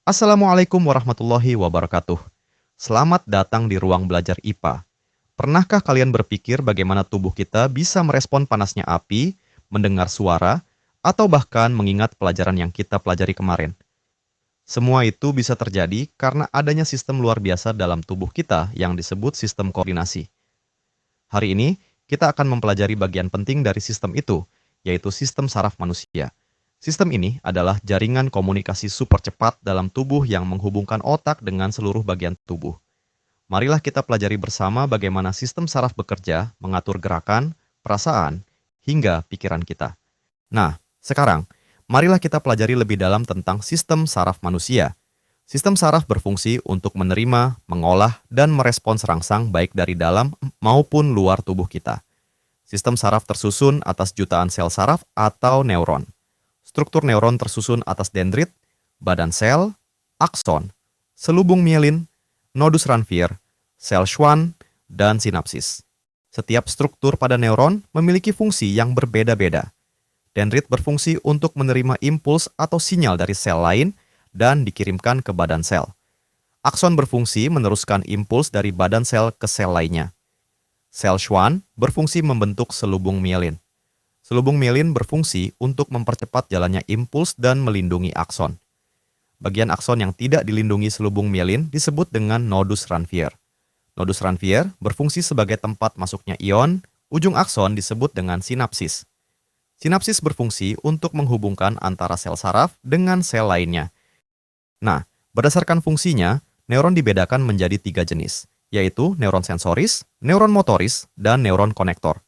Assalamualaikum warahmatullahi wabarakatuh. Selamat datang di ruang belajar IPA. Pernahkah kalian berpikir bagaimana tubuh kita bisa merespon panasnya api, mendengar suara, atau bahkan mengingat pelajaran yang kita pelajari kemarin? Semua itu bisa terjadi karena adanya sistem luar biasa dalam tubuh kita yang disebut sistem koordinasi. Hari ini, kita akan mempelajari bagian penting dari sistem itu, yaitu sistem saraf manusia. Sistem ini adalah jaringan komunikasi super cepat dalam tubuh yang menghubungkan otak dengan seluruh bagian tubuh. Marilah kita pelajari bersama bagaimana sistem saraf bekerja, mengatur gerakan, perasaan, hingga pikiran kita. Nah, sekarang, marilah kita pelajari lebih dalam tentang sistem saraf manusia. Sistem saraf berfungsi untuk menerima, mengolah, dan merespons rangsang baik dari dalam maupun luar tubuh kita. Sistem saraf tersusun atas jutaan sel saraf atau neuron. Struktur neuron tersusun atas dendrit, badan sel, akson, selubung mielin, nodus Ranvier, sel Schwann, dan sinapsis. Setiap struktur pada neuron memiliki fungsi yang berbeda-beda. Dendrit berfungsi untuk menerima impuls atau sinyal dari sel lain dan dikirimkan ke badan sel. Akson berfungsi meneruskan impuls dari badan sel ke sel lainnya. Sel Schwann berfungsi membentuk selubung mielin. Selubung mielin berfungsi untuk mempercepat jalannya impuls dan melindungi akson. Bagian akson yang tidak dilindungi selubung mielin disebut dengan nodus Ranvier. Nodus Ranvier berfungsi sebagai tempat masuknya ion, ujung akson disebut dengan sinapsis. Sinapsis berfungsi untuk menghubungkan antara sel saraf dengan sel lainnya. Nah, berdasarkan fungsinya, neuron dibedakan menjadi 3 jenis, yaitu neuron sensoris, neuron motoris, dan neuron konektor.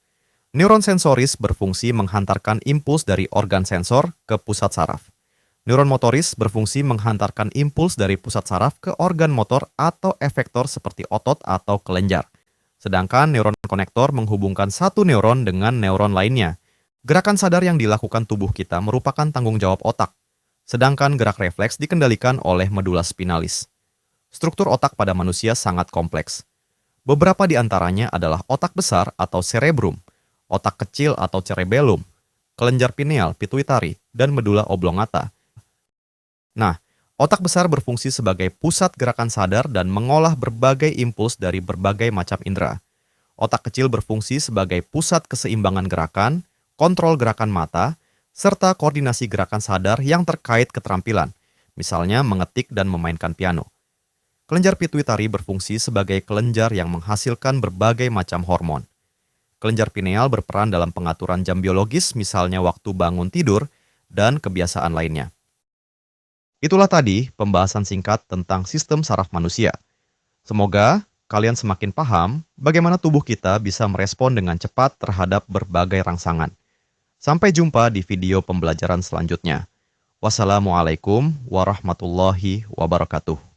Neuron sensoris berfungsi menghantarkan impuls dari organ sensor ke pusat saraf. Neuron motoris berfungsi menghantarkan impuls dari pusat saraf ke organ motor atau efektor seperti otot atau kelenjar. Sedangkan neuron konektor menghubungkan satu neuron dengan neuron lainnya. Gerakan sadar yang dilakukan tubuh kita merupakan tanggung jawab otak, sedangkan gerak refleks dikendalikan oleh medula spinalis. Struktur otak pada manusia sangat kompleks. Beberapa di antaranya adalah otak besar atau cerebrum, otak kecil atau cerebellum, kelenjar pineal, pituitari, dan medula oblongata. Nah, otak besar berfungsi sebagai pusat gerakan sadar dan mengolah berbagai impuls dari berbagai macam indera. Otak kecil berfungsi sebagai pusat keseimbangan gerakan, kontrol gerakan mata, serta koordinasi gerakan sadar yang terkait keterampilan, misalnya mengetik dan memainkan piano. Kelenjar pituitari berfungsi sebagai kelenjar yang menghasilkan berbagai macam hormon. Kelenjar pineal berperan dalam pengaturan jam biologis, misalnya waktu bangun tidur, dan kebiasaan lainnya. Itulah tadi pembahasan singkat tentang sistem saraf manusia. Semoga kalian semakin paham bagaimana tubuh kita bisa merespon dengan cepat terhadap berbagai rangsangan. Sampai jumpa di video pembelajaran selanjutnya. Wassalamualaikum warahmatullahi wabarakatuh.